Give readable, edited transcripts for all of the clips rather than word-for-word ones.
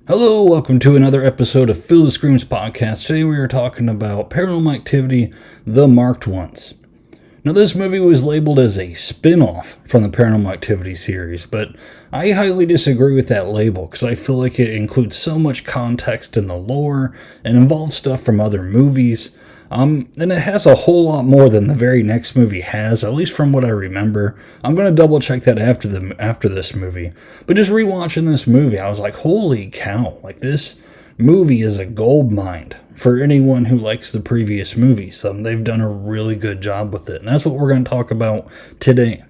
Hello, welcome to another episode of Feel the Screams podcast. Today we are talking about Paranormal Activity, The Marked Ones. Now this movie was labeled as a spin-off from the Paranormal Activity series, but I highly disagree with that label because I feel like it includes so much context in the lore and involves stuff from other movies. And it has a whole lot more than the very next movie has, at least from what I remember. I'm going to double check that after this movie. But just rewatching this movie, I was like, holy cow, like this movie is a gold mine for anyone who likes the previous movies. They've done a really good job with it, and that's what we're going to talk about today.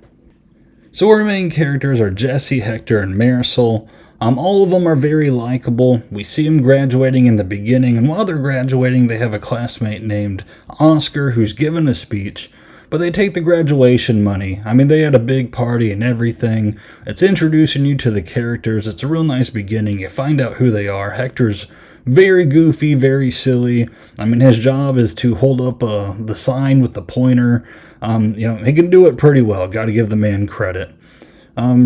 So our main characters are Jesse, Hector, and Marisol. All of them are very likable. We see them graduating in the beginning, and while they're graduating, they have a classmate named Oscar who's given a speech, but they take the graduation money. I mean, they had a big party and everything. It's introducing you to the characters. It's a real nice beginning. You find out who they are. Hector's very goofy, very silly. I mean, his job is to hold up the sign with the pointer. He can do it pretty well. Got to give the man credit.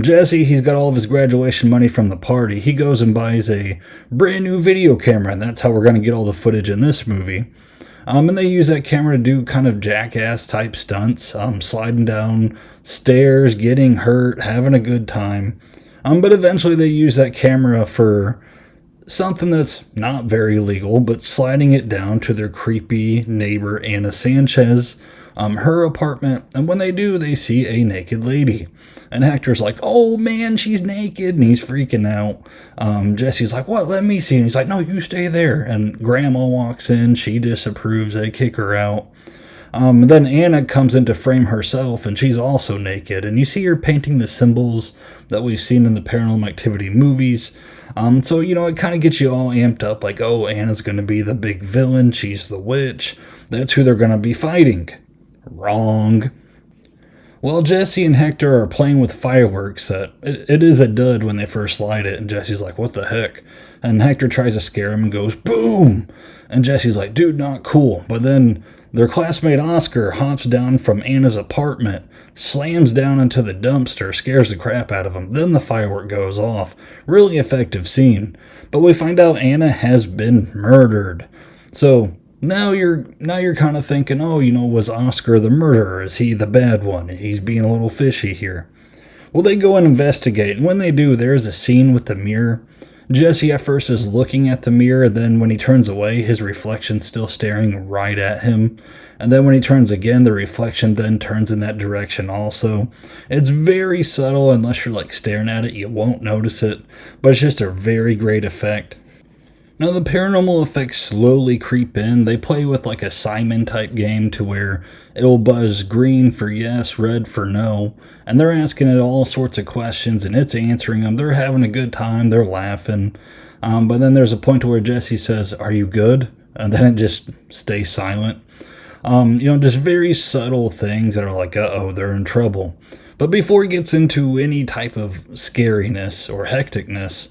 Jesse, he's got all of his graduation money from the party. He goes and buys a brand new video camera, and that's how we're going to get all the footage in this movie. And they use that camera to do kind of jackass type stunts, sliding down stairs, getting hurt, having a good time. But eventually they use that camera for something that's not very legal, but sliding it down to their creepy neighbor, Anna Sanchez, her apartment, and when they do, they see a naked lady. And Hector's like, oh man, she's naked, and he's freaking out. Jesse's like, what, let me see, and he's like, no, you stay there. And Grandma walks in, she disapproves, they kick her out. Then Anna comes into frame herself, and she's also naked, and you see her painting the symbols that we've seen in the Paranormal Activity movies. So it kind of gets you all amped up, like, oh, Anna's going to be the big villain, she's the witch, that's who they're going to be fighting. Wrong. Well, Jesse and Hector are playing with fireworks. It is a dud when they first light it, and Jesse's like, what the heck? And Hector tries to scare him and goes, boom! And Jesse's like, dude, not cool. But then their classmate Oscar hops down from Anna's apartment, slams down into the dumpster, scares the crap out of him. Then the firework goes off. Really effective scene. But we find out Anna has been murdered. So Now you're kind of thinking, oh, was Oscar the murderer? Is he the bad one? He's being a little fishy here. Well, they go and investigate, and when they do, there's a scene with the mirror. Jesse at first is looking at the mirror, then when he turns away, his reflection's still staring right at him. And then when he turns again, the reflection then turns in that direction also. It's very subtle. Unless you're like staring at it, you won't notice it, but it's just a very great effect. Now, the paranormal effects slowly creep in. They play with like a Simon type game to where it'll buzz green for yes, red for no. And they're asking it all sorts of questions and it's answering them. They're having a good time. They're laughing. But then there's a point to where Jesse says, are you good? And then it just stays silent. Just very subtle things that are like, uh-oh, they're in trouble. But before it gets into any type of scariness or hecticness,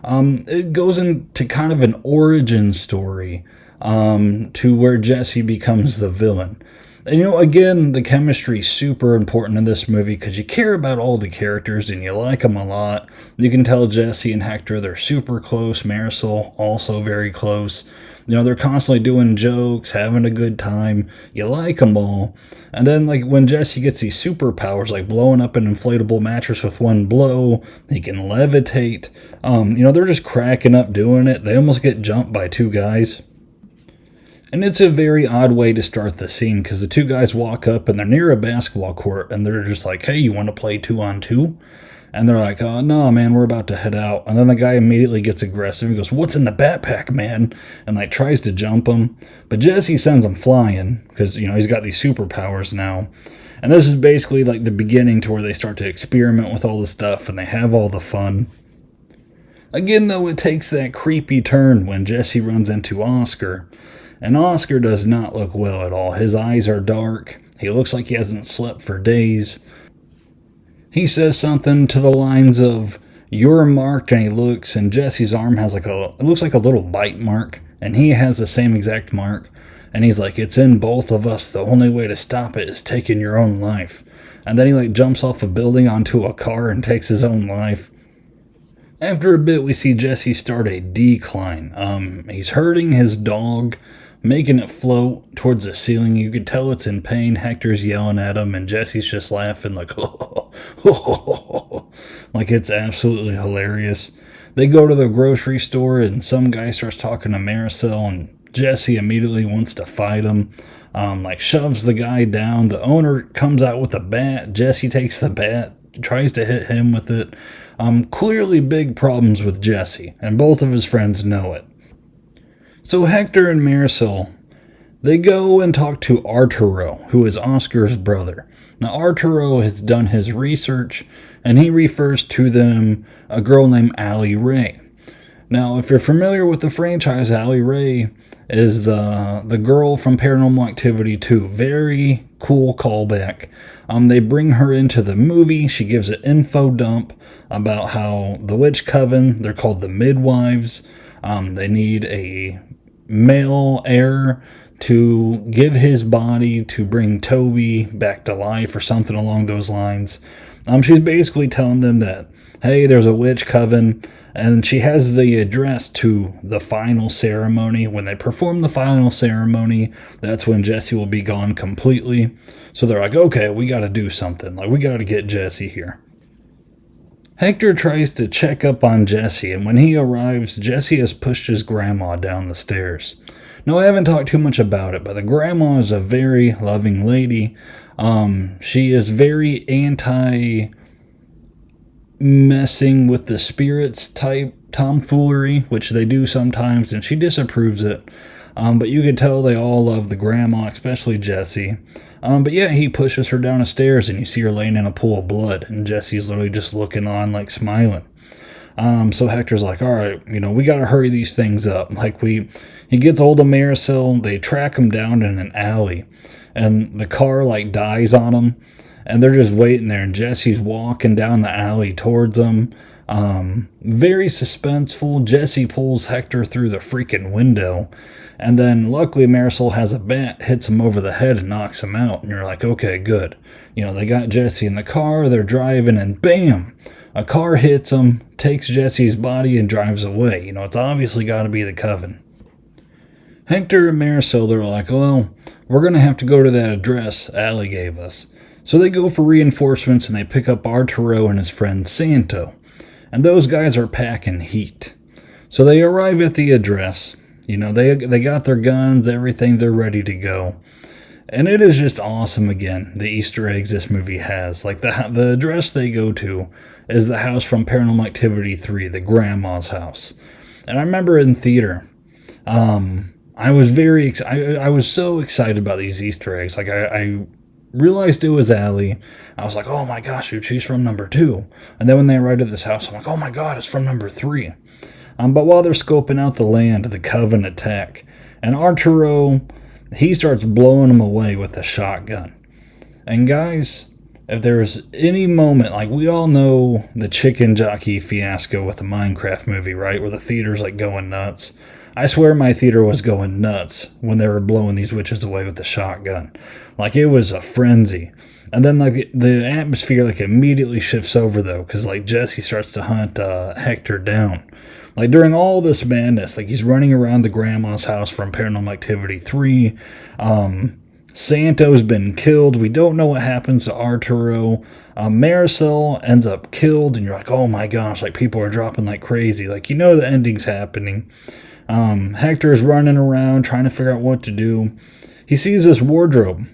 it goes into kind of an origin story to where Jesse becomes the villain. And again, the chemistry is super important in this movie because you care about all the characters and you like them a lot. You can tell Jesse and Hector, they're super close. Marisol, also very close. They're constantly doing jokes, having a good time. You like them all. And then, like, when Jesse gets these superpowers, like blowing up an inflatable mattress with one blow, he can levitate. They're just cracking up doing it. They almost get jumped by two guys. And it's a very odd way to start the scene because the two guys walk up and they're near a basketball court and they're just like, hey, you want to play 2-on-2? And they're like, oh, no, man, we're about to head out. And then the guy immediately gets aggressive. He goes, what's in the backpack, man? And like tries to jump him. But Jesse sends him flying because, he's got these superpowers now. And this is basically like the beginning to where they start to experiment with all the stuff and they have all the fun. Again, though, it takes that creepy turn when Jesse runs into Oscar. And Oscar does not look well at all. His eyes are dark. He looks like he hasn't slept for days. He says something to the lines of, you're marked, and he looks, and Jesse's arm has it looks like a little bite mark, and he has the same exact mark. And he's like, it's in both of us. The only way to stop it is taking your own life. And then he jumps off a building onto a car and takes his own life. After a bit, we see Jesse start a decline. He's hurting his dog, making it float towards the ceiling. You could tell it's in pain. Hector's yelling at him, and Jesse's just laughing like, like it's absolutely hilarious. They go to the grocery store, and some guy starts talking to Marisol, and Jesse immediately wants to fight him. Like shoves the guy down. The owner comes out with a bat. Jesse takes the bat, tries to hit him with it. Clearly big problems with Jesse, and both of his friends know it. So Hector and Marisol, they go and talk to Arturo, who is Oscar's brother. Now Arturo has done his research, and he refers to them a girl named Allie Ray. Now, if you're familiar with the franchise, Allie Ray is the girl from Paranormal Activity 2. Very cool callback. They bring her into the movie. She gives an info dump about how the witch coven, they're called the midwives. They need a male heir to give his body to bring Toby back to life or something along those lines. She's basically telling them that, hey, there's a witch coven, and she has the address to the final ceremony. When they perform the final ceremony, that's when Jesse will be gone completely. So they're like, okay, we got to do something. Like, we got to get Jesse here. Hector tries to check up on Jesse, and when he arrives, Jesse has pushed his grandma down the stairs. Now, I haven't talked too much about it, but the grandma is a very loving lady. She is very anti-messing with the spirits type tomfoolery, which they do sometimes, and she disapproves it. But you can tell they all love the grandma, especially Jesse. But yeah, he pushes her down the stairs, and you see her laying in a pool of blood, and Jesse's literally just looking on, like smiling. So Hector's like, all right, we got to hurry these things up. He gets hold of Marisol. They track him down in an alley, and the car dies on him, and they're just waiting there, and Jesse's walking down the alley towards them. Very suspenseful. Jesse pulls Hector through the freaking window, and then luckily Marisol has a bat, hits him over the head and knocks him out, and you're like, okay, good. They got Jesse in the car, they're driving, and bam! A car hits him, takes Jesse's body, and drives away. It's obviously got to be the coven. Hector and Marisol, they're like, well, we're going to have to go to that address Allie gave us. So they go for reinforcements, and they pick up Arturo and his friend Santo. And those guys are packing heat. So they arrive at the address. They got their guns, everything, they're ready to go. And it is just awesome again, the Easter eggs this movie has. The address they go to is the house from Paranormal Activity 3, the grandma's house. And I remember in theater, I was I was so excited about these Easter eggs. I realized it was Allie. I was like, oh my gosh, dude, she's from number 2. And then when they arrived at this house, I'm like, oh my god, it's from number 3. But while they're scoping out the land, the coven attack. And Arturo, he starts blowing them away with a shotgun. And guys, if there's any moment, we all know the chicken jockey fiasco with the Minecraft movie, right? Where the theater's going nuts. I swear my theater was going nuts when they were blowing these witches away with the shotgun. It was a frenzy. And then the atmosphere immediately shifts over though, because Jesse starts to hunt Hector down. During all this madness, he's running around the grandma's house from Paranormal Activity 3. Santo's been killed. We don't know what happens to Arturo. Marisol ends up killed, and you're like, oh my gosh, people are dropping like crazy. The ending's happening. Hector's running around trying to figure out what to do. He sees this wardrobe,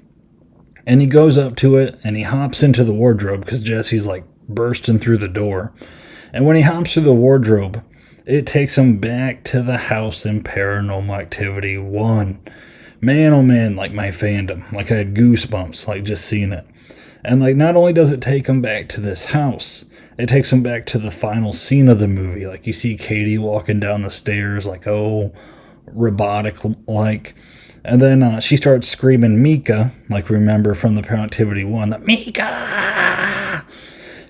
and he goes up to it, and he hops into the wardrobe because Jesse's bursting through the door. And when he hops through the wardrobe, it takes him back to the house in Paranormal Activity 1. Man, oh man, my fandom. I had goosebumps, just seeing it. And, not only does it take him back to this house, it takes him back to the final scene of the movie. You see Katie walking down the stairs, robotic-like. And then she starts screaming Mika, remember from the Paranormal Activity 1, the Mika!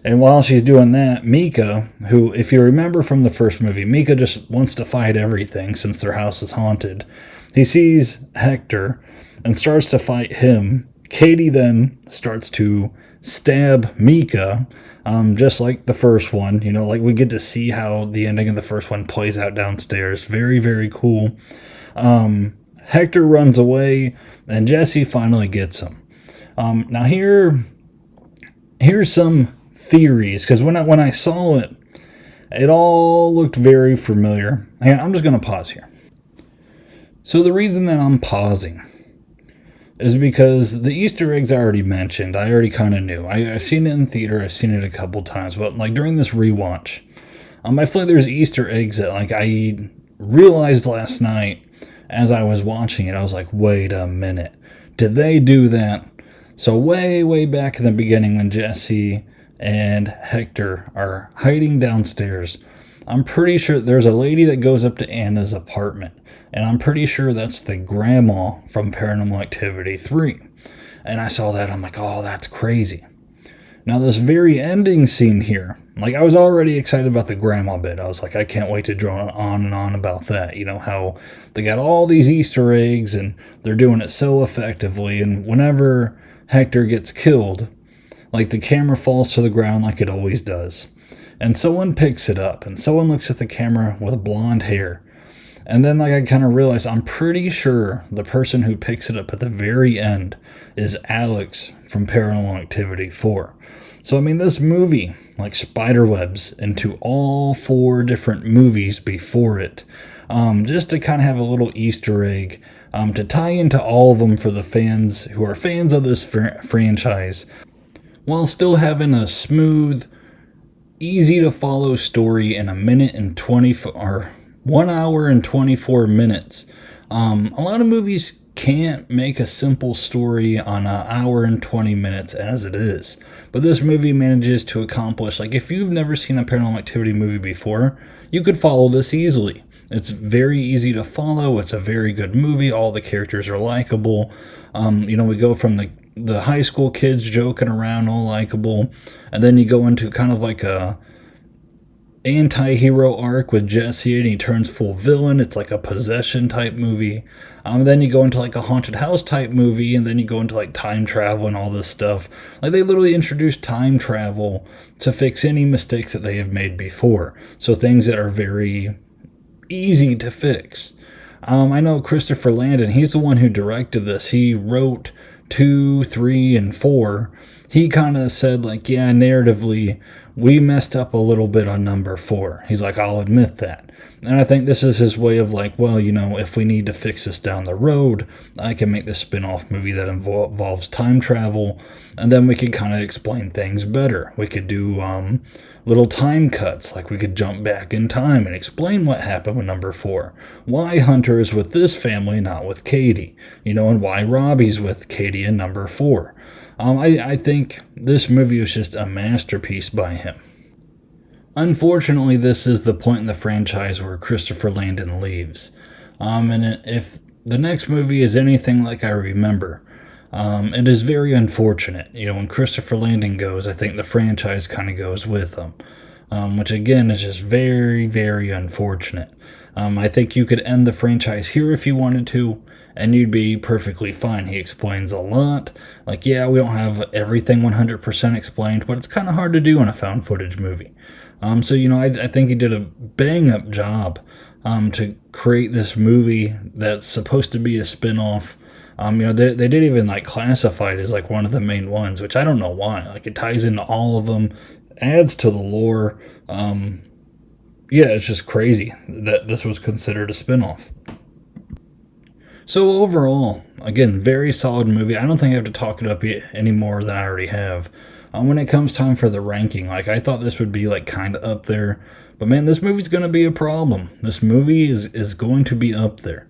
And while she's doing that, Mika, who, if you remember from the first movie, Mika just wants to fight everything since their house is haunted. He sees Hector and starts to fight him. Katie then starts to stab Mika, just like the first one. Like we get to see how the ending of the first one plays out downstairs. Very, very cool. Hector runs away, and Jesse finally gets him. Now here's some theories, because when I saw it, it all looked very familiar. And I'm just going to pause here. So the reason that I'm pausing is because the Easter eggs I already mentioned, I already kind of knew. I've seen it in theater, I've seen it a couple times, but like during this rewatch, I feel like there's Easter eggs that like I realized last night as I was watching it. I was like, wait a minute, did they do that? So way back in the beginning when Jesse and Hector are hiding downstairs, I'm pretty sure there's a lady that goes up to Anna's apartment, and I'm pretty sure that's the grandma from Paranormal Activity 3. And I saw that, I'm like, oh, that's crazy. Now this very ending scene here, like I was already excited about the grandma bit. I was like, I can't wait to draw on and on about that. How they got all these Easter eggs and they're doing it so effectively, and whenever Hector gets killed, like the camera falls to the ground like it always does. And someone picks it up, and someone looks at the camera with blonde hair. And then like I kind of realized, I'm pretty sure the person who picks it up at the very end is Alex from Paranormal Activity 4. So I mean, this movie like spiderwebs into all 4 different movies before it, just to kind of have a little Easter egg, to tie into all of them for the fans who are fans of this franchise, while still having a smooth, easy to follow story in 1 hour and 24 minutes. A lot of movies can't make a simple story on an hour and 20 minutes as it is, but this movie manages to accomplish, like if you've never seen a Paranormal Activity movie before, you could follow this easily. It's very easy to follow. It's a very good movie. All the characters are likable. We go from the high school kids joking around, all likable, and then you go into kind of like a anti-hero arc with Jesse, and he turns full villain. It's like a possession type movie. Then you go into like a haunted house type movie, and then you go into like time travel and all this stuff. Like they literally introduced time travel to fix any mistakes that they have made before. So things that are very easy to fix. I know Christopher Landon, he's the one who directed this. He wrote 2, 3, and 4. He kind of said like, yeah, narratively, we messed up a little bit on number 4. He's like, I'll admit that. And I think this is his way of like, well, if we need to fix this down the road, I can make this spin-off movie that involves time travel, and then we could kind of explain things better. We could do little time cuts, like we could jump back in time and explain what happened with number 4. Why Hunter is with this family, not with Katie, and why Robbie's with Katie in number 4. I think this movie was just a masterpiece by him. Unfortunately, this is the point in the franchise where Christopher Landon leaves. And if the next movie is anything like I remember, it is very unfortunate. When Christopher Landon goes, I think the franchise kind of goes with him, which again is just very, very unfortunate. I think you could end the franchise here if you wanted to, and you'd be perfectly fine. He explains a lot. Like, yeah, we don't have everything 100% explained, but it's kind of hard to do in a found footage movie. So I think he did a bang-up job to create this movie that's supposed to be a spin-off. They didn't even like classify it as like one of the main ones, which I don't know why. Like it ties into all of them, adds to the lore. It's just crazy that this was considered a spin-off. So overall, again, very solid movie. I don't think I have to talk it up any more than I already have. When it comes time for the ranking, like I thought this would be like kind of up there, but man, this movie's going to be a problem. This movie is going to be up there.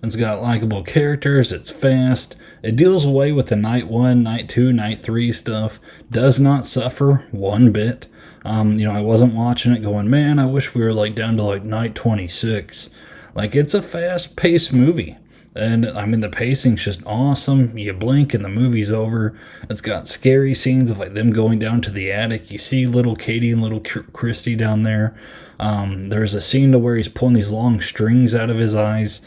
It's got likable characters, it's fast, it deals away with the night 1, night 2, night 3 stuff, does not suffer one bit. I wasn't watching it going, man, I wish we were like down to like night 26. Like it's a fast-paced movie. And I mean, the pacing's just awesome. You blink and the movie's over. It's got scary scenes of like them going down to the attic. You see little Katie and little Christy down there. There's a scene to where he's pulling these long strings out of his eyes.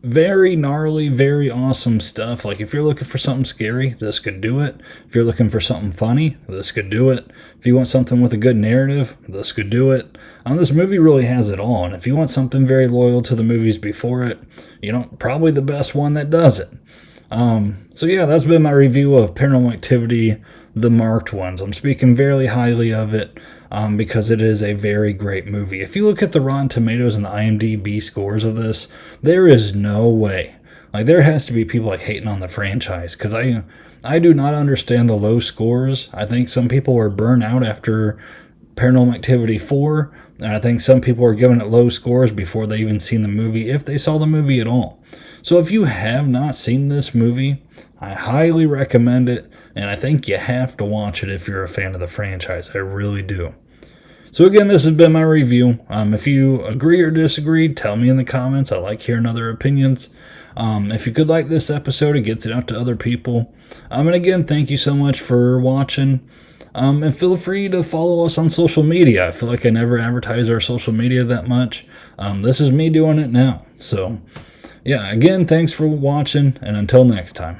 very gnarly, very awesome stuff. Like, if you're looking for something scary, this could do it. If you're looking for something funny, this could do it. If you want something with a good narrative, this could do it. This movie really has it all. And if you want something very loyal to the movies before it, probably the best one that does it. So yeah, that's been my review of Paranormal Activity, the marked ones. I'm speaking very highly of it because it is a very great movie. If you look at the Rotten Tomatoes and the IMDb scores of this, there is no way. Like, there has to be people like hating on the franchise, because I do not understand the low scores. I think some people were burnt out after Paranormal Activity 4, and I think some people are giving it low scores before they even seen the movie, if they saw the movie at all. So if you have not seen this movie, I highly recommend it, and I think you have to watch it if you're a fan of the franchise. I really do. So again, this has been my review. If you agree or disagree, tell me in the comments. I like hearing other opinions. If you could like this episode, it gets it out to other people. And again, thank you so much for watching. And feel free to follow us on social media. I feel like I never advertise our social media that much. This is me doing it now. So, yeah, again, thanks for watching, and until next time.